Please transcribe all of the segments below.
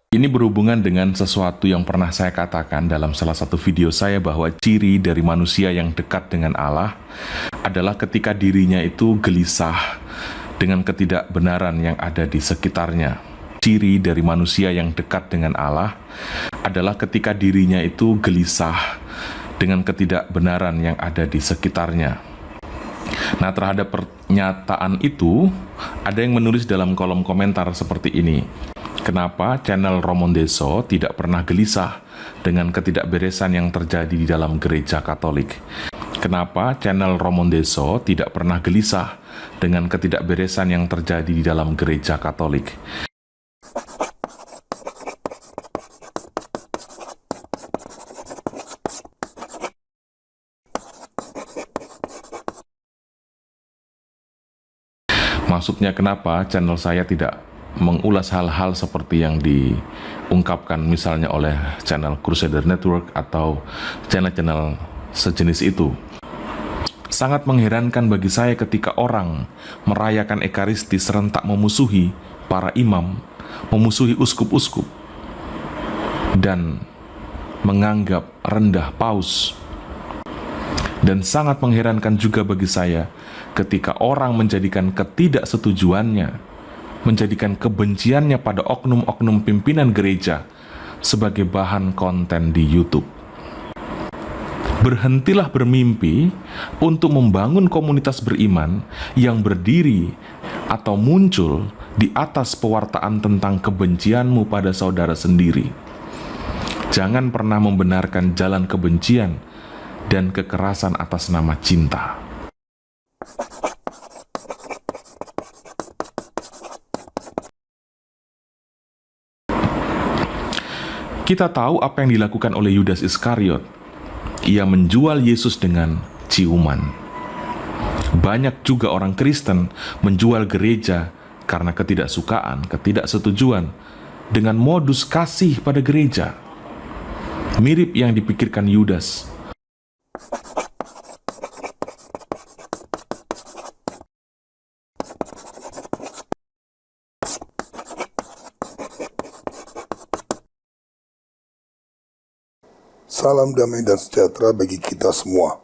Ini berhubungan dengan sesuatu yang pernah saya katakan dalam salah satu video saya bahwa ciri dari manusia yang dekat dengan Allah adalah ketika dirinya itu gelisah dengan ketidakbenaran yang ada di sekitarnya. Ciri dari manusia yang dekat dengan Allah adalah ketika dirinya itu gelisah dengan ketidakbenaran yang ada di sekitarnya. Nah, terhadap pernyataan itu, ada yang menulis dalam kolom komentar seperti ini. Kenapa channel Romondeso tidak pernah gelisah dengan ketidakberesan yang terjadi di dalam gereja Katolik? Kenapa channel Romondeso tidak pernah gelisah dengan ketidakberesan yang terjadi di dalam gereja Katolik? Maksudnya kenapa channel saya tidak mengulas hal-hal seperti yang diungkapkan misalnya oleh channel Crusader Network atau channel-channel sejenis itu. Sangat mengherankan bagi saya ketika orang merayakan Ekaristi serentak memusuhi para imam, memusuhi uskup-uskup, dan menganggap rendah paus. Dan sangat mengherankan juga bagi saya ketika orang menjadikan ketidaksetujuannya, menjadikan kebenciannya pada oknum-oknum pimpinan gereja sebagai bahan konten di YouTube. Berhentilah bermimpi untuk membangun komunitas beriman yang berdiri atau muncul di atas pewartaan tentang kebencianmu pada saudara sendiri. Jangan pernah membenarkan jalan kebencian dan kekerasan atas nama cinta. Kita tahu apa yang dilakukan oleh Yudas Iskariot. Ia menjual Yesus dengan ciuman. Banyak juga orang Kristen menjual gereja karena ketidaksukaan, ketidaksetujuan dengan modus kasih pada gereja. Mirip yang dipikirkan Yudas. Salam damai dan sejahtera bagi kita semua.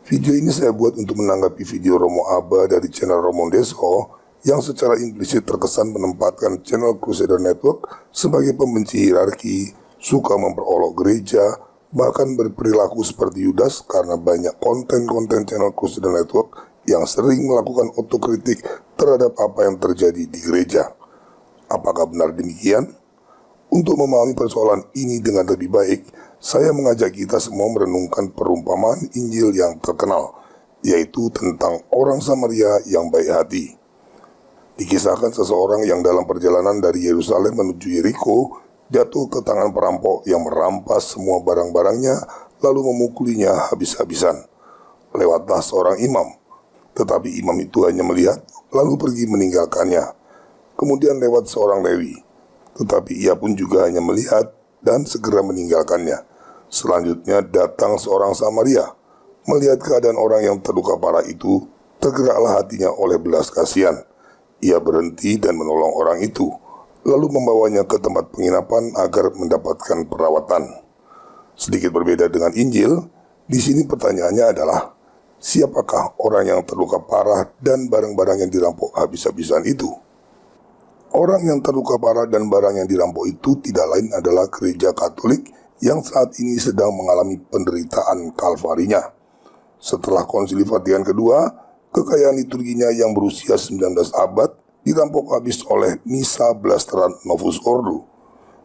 Video ini saya buat untuk menanggapi video Romo Aba dari channel Romondeso yang secara implisit terkesan menempatkan channel Crusader Network sebagai pembenci hierarki, suka memperolok gereja, bahkan berperilaku seperti Yudas karena banyak konten-konten channel Crusader Network yang sering melakukan otokritik terhadap apa yang terjadi di gereja. Apakah benar demikian? Untuk memahami persoalan ini dengan lebih baik, saya mengajak kita semua merenungkan perumpamaan Injil yang terkenal, yaitu tentang orang Samaria yang baik hati. Dikisahkan seseorang yang dalam perjalanan dari Yerusalem menuju Yeriko jatuh ke tangan perampok yang merampas semua barang-barangnya lalu memukulinya habis-habisan. Lewatlah seorang imam, tetapi imam itu hanya melihat lalu pergi meninggalkannya. Kemudian lewat seorang Lewi, tetapi ia pun juga hanya melihat dan segera meninggalkannya. Selanjutnya datang seorang Samaria. Melihat keadaan orang yang terluka parah itu, tergeraklah hatinya oleh belas kasihan. Ia berhenti dan menolong orang itu, lalu membawanya ke tempat penginapan agar mendapatkan perawatan. Sedikit berbeda dengan Injil, di sini pertanyaannya adalah, siapakah orang yang terluka parah dan barang-barang yang dirampok habis-habisan itu? Orang yang terluka parah dan barang yang dirampok itu tidak lain adalah gereja Katolik yang saat ini sedang mengalami penderitaan kalvarinya. Setelah Konsili Vatikan kedua, kekayaan liturginya yang berusia 19 abad dirampok habis oleh Missa Blasteran Novus Ordo.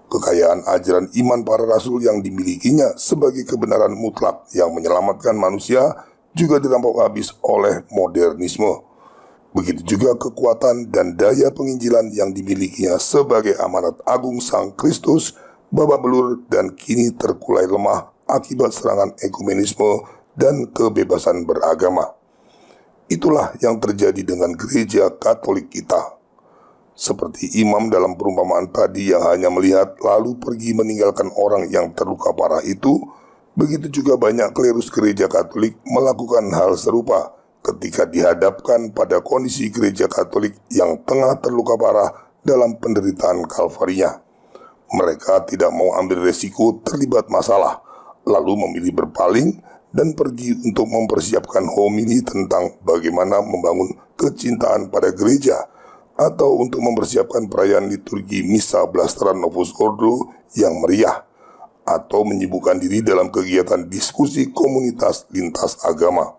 Kekayaan ajaran iman para rasul yang dimilikinya sebagai kebenaran mutlak yang menyelamatkan manusia juga dirampok habis oleh modernisme. Begitu juga kekuatan dan daya penginjilan yang dimilikinya sebagai amanat agung Sang Kristus babak belur dan kini terkulai lemah akibat serangan ekumenisme dan kebebasan beragama. Itulah yang terjadi dengan gereja Katolik kita. Seperti imam dalam perumpamaan tadi yang hanya melihat lalu pergi meninggalkan orang yang terluka parah itu, begitu juga banyak klerus gereja Katolik melakukan hal serupa ketika dihadapkan pada kondisi gereja Katolik yang tengah terluka parah dalam penderitaan kalvarinya. Mereka tidak mau ambil resiko terlibat masalah, lalu memilih berpaling dan pergi untuk mempersiapkan homili tentang bagaimana membangun kecintaan pada gereja, atau untuk mempersiapkan perayaan liturgi Misa Blasteran Novus Ordo yang meriah, atau menyibukkan diri dalam kegiatan diskusi komunitas lintas agama.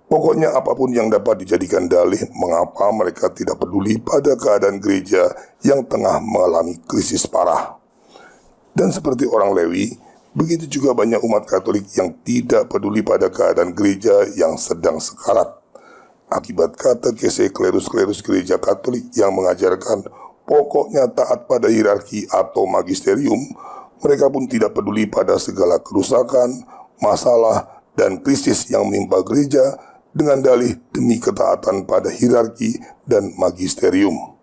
Pokoknya apapun yang dapat dijadikan dalih mengapa mereka tidak peduli pada keadaan gereja yang tengah mengalami krisis parah. Dan seperti orang Lewi, begitu juga banyak umat Katolik yang tidak peduli pada keadaan gereja yang sedang sekarat. Akibat katekese klerus-klerus gereja Katolik yang mengajarkan pokoknya taat pada hierarki atau magisterium, mereka pun tidak peduli pada segala kerusakan, masalah, dan krisis yang menimpa gereja dengan dalih demi ketaatan pada hierarki dan magisterium.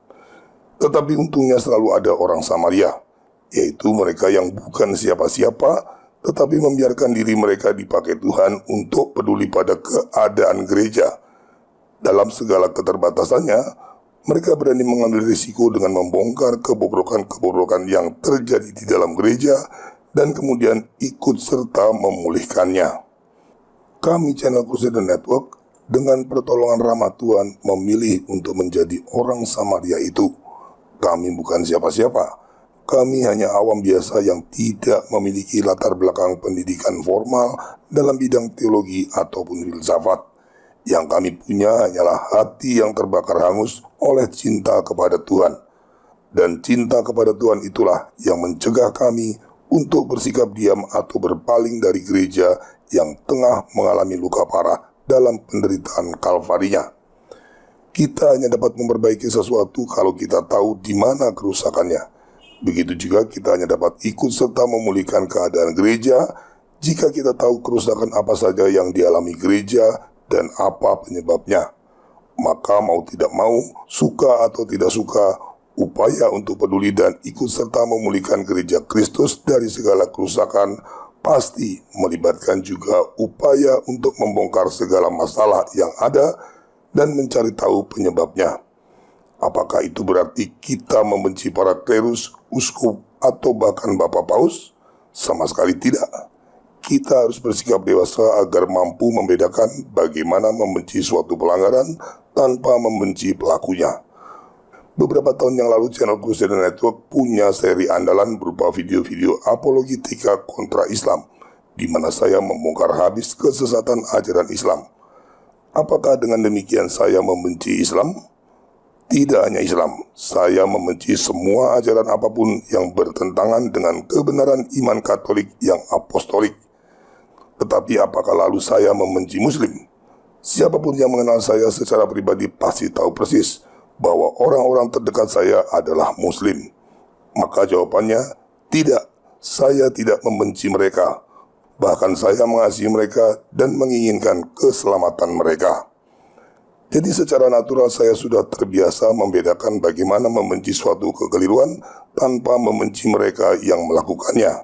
Tetapi untungnya selalu ada orang Samaria, yaitu mereka yang bukan siapa-siapa, tetapi membiarkan diri mereka dipakai Tuhan untuk peduli pada keadaan gereja. Dalam segala keterbatasannya, mereka berani mengambil risiko dengan membongkar kebobrokan-kebobrokan yang terjadi di dalam gereja dan kemudian ikut serta memulihkannya. Kami channel Crusader Network dengan pertolongan rahmat Tuhan memilih untuk menjadi orang Samaria itu. Kami bukan siapa-siapa. Kami hanya awam biasa yang tidak memiliki latar belakang pendidikan formal dalam bidang teologi ataupun filsafat. Yang kami punya hanyalah hati yang terbakar hangus oleh cinta kepada Tuhan. Dan cinta kepada Tuhan itulah yang mencegah kami untuk bersikap diam atau berpaling dari gereja yang tengah mengalami luka parah dalam penderitaan Kalvarinya. Kita hanya dapat memperbaiki sesuatu kalau kita tahu di mana kerusakannya. Begitu juga kita hanya dapat ikut serta memulihkan keadaan gereja jika kita tahu kerusakan apa saja yang dialami gereja dan apa penyebabnya. Maka mau tidak mau, suka atau tidak suka, upaya untuk peduli dan ikut serta memulihkan gereja Kristus dari segala kerusakan pasti melibatkan juga upaya untuk membongkar segala masalah yang ada dan mencari tahu penyebabnya. Apakah itu berarti kita membenci para klerus, uskup, atau bahkan Bapak Paus? Sama sekali tidak. Kita harus bersikap dewasa agar mampu membedakan bagaimana membenci suatu pelanggaran tanpa membenci pelakunya. Beberapa tahun yang lalu channel Crusader Network punya seri andalan berupa video-video apologetika kontra Islam, di mana saya membongkar habis kesesatan ajaran Islam. Apakah dengan demikian saya membenci Islam? Tidak hanya Islam, saya membenci semua ajaran apapun yang bertentangan dengan kebenaran iman Katolik yang apostolik. Tetapi apakah lalu saya membenci Muslim? Siapapun yang mengenal saya secara pribadi pasti tahu persis bahwa orang-orang terdekat saya adalah Muslim. Maka jawabannya, tidak, saya tidak membenci mereka. Bahkan saya mengasihi mereka dan menginginkan keselamatan mereka. Jadi secara natural saya sudah terbiasa membedakan bagaimana membenci suatu kekeliruan tanpa membenci mereka yang melakukannya.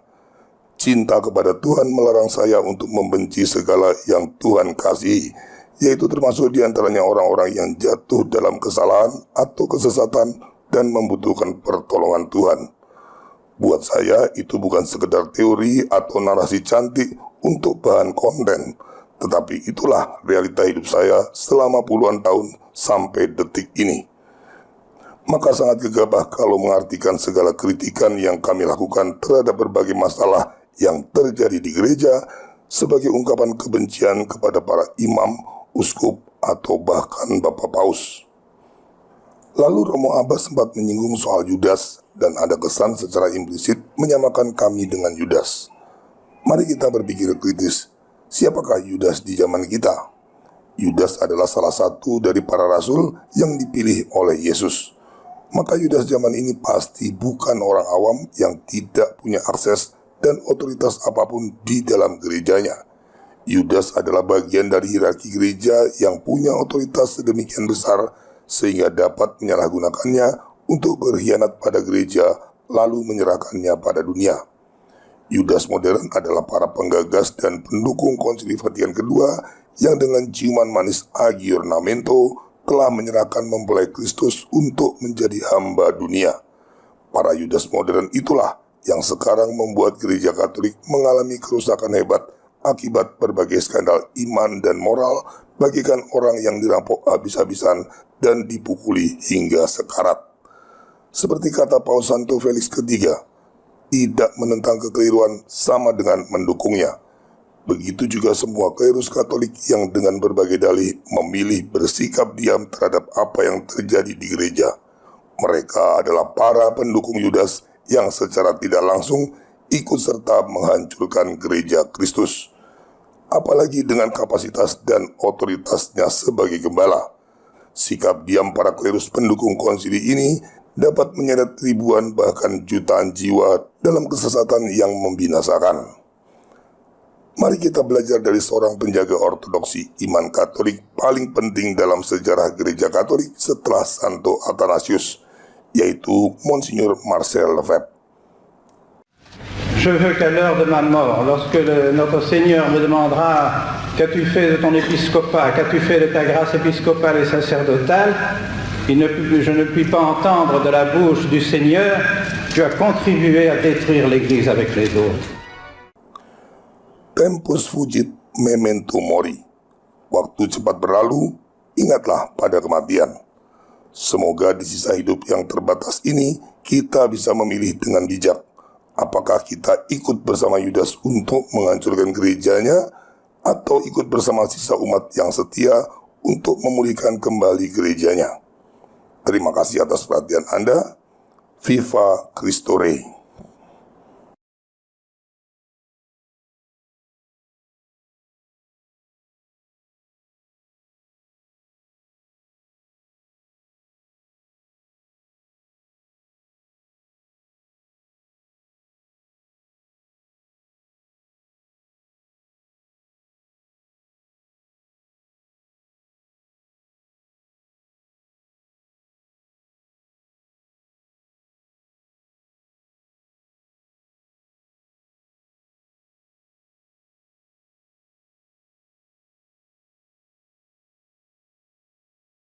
Cinta kepada Tuhan melarang saya untuk membenci segala yang Tuhan kasihi, yaitu termasuk diantaranya orang-orang yang jatuh dalam kesalahan atau kesesatan dan membutuhkan pertolongan Tuhan. Buat saya itu bukan sekedar teori atau narasi cantik untuk bahan konten, tetapi itulah realita hidup saya selama puluhan tahun sampai detik ini. Maka sangat gegabah kalau mengartikan segala kritikan yang kami lakukan terhadap berbagai masalah yang terjadi di gereja sebagai ungkapan kebencian kepada para imam, uskup, atau bahkan Bapak Paus. Lalu Romo Abba sempat menyinggung soal Yudas dan ada kesan secara implisit menyamakan kami dengan Yudas. Mari kita berpikir kritis, siapakah Yudas di zaman kita? Yudas adalah salah satu dari para rasul yang dipilih oleh Yesus. Maka Yudas zaman ini pasti bukan orang awam yang tidak punya akses dan otoritas apapun di dalam gerejanya. Yudas adalah bagian dari hierarki gereja yang punya otoritas sedemikian besar sehingga dapat menyalahgunakannya untuk berkhianat pada gereja lalu menyerahkannya pada dunia. Yudas modern adalah para penggagas dan pendukung Konsili Vatikan II yang dengan ciuman manis aggiornamento telah menyerahkan mempelai Kristus untuk menjadi hamba dunia. Para Yudas modern itulah yang sekarang membuat gereja Katolik mengalami kerusakan hebat akibat berbagai skandal iman dan moral, bagikan orang yang dirampok habis-habisan dan dipukuli hingga sekarat. Seperti kata Paus Santo Felix III, tidak menentang kekeliruan sama dengan mendukungnya. Begitu juga semua klerus Katolik yang dengan berbagai dalih memilih bersikap diam terhadap apa yang terjadi di gereja. Mereka adalah para pendukung Yudas yang secara tidak langsung ikut serta menghancurkan gereja Kristus. Apalagi dengan kapasitas dan otoritasnya sebagai gembala. Sikap diam para klerus pendukung konsili ini dapat menyeret ribuan bahkan jutaan jiwa dalam kesesatan yang membinasakan. Mari kita belajar dari seorang penjaga ortodoksi iman Katolik paling penting dalam sejarah gereja Katolik setelah Santo Athanasius, yaitu Monsignor Marcel Lefebvre. Je veux qu'à l'heure de ma mort, lorsque notre Seigneur me demandera « Qu'as-tu fait de ton épiscopat? Qu'as-tu fait de ta grâce épiscopale et sacerdotale ?» je ne puis pas entendre de la bouche du Seigneur « Tu as contribué à détruire l'Église avec les autres. » Tempus fugit memento mori. Waktu cepat berlalu, ingatlah pada kematian. Semoga di sisa hidup yang terbatas ini, kita bisa memilih dengan bijak. Apakah kita ikut bersama Yudas untuk menghancurkan gerejanya, atau ikut bersama sisa umat yang setia untuk memulihkan kembali gerejanya. Terima kasih atas perhatian Anda. Viva Cristo Rey.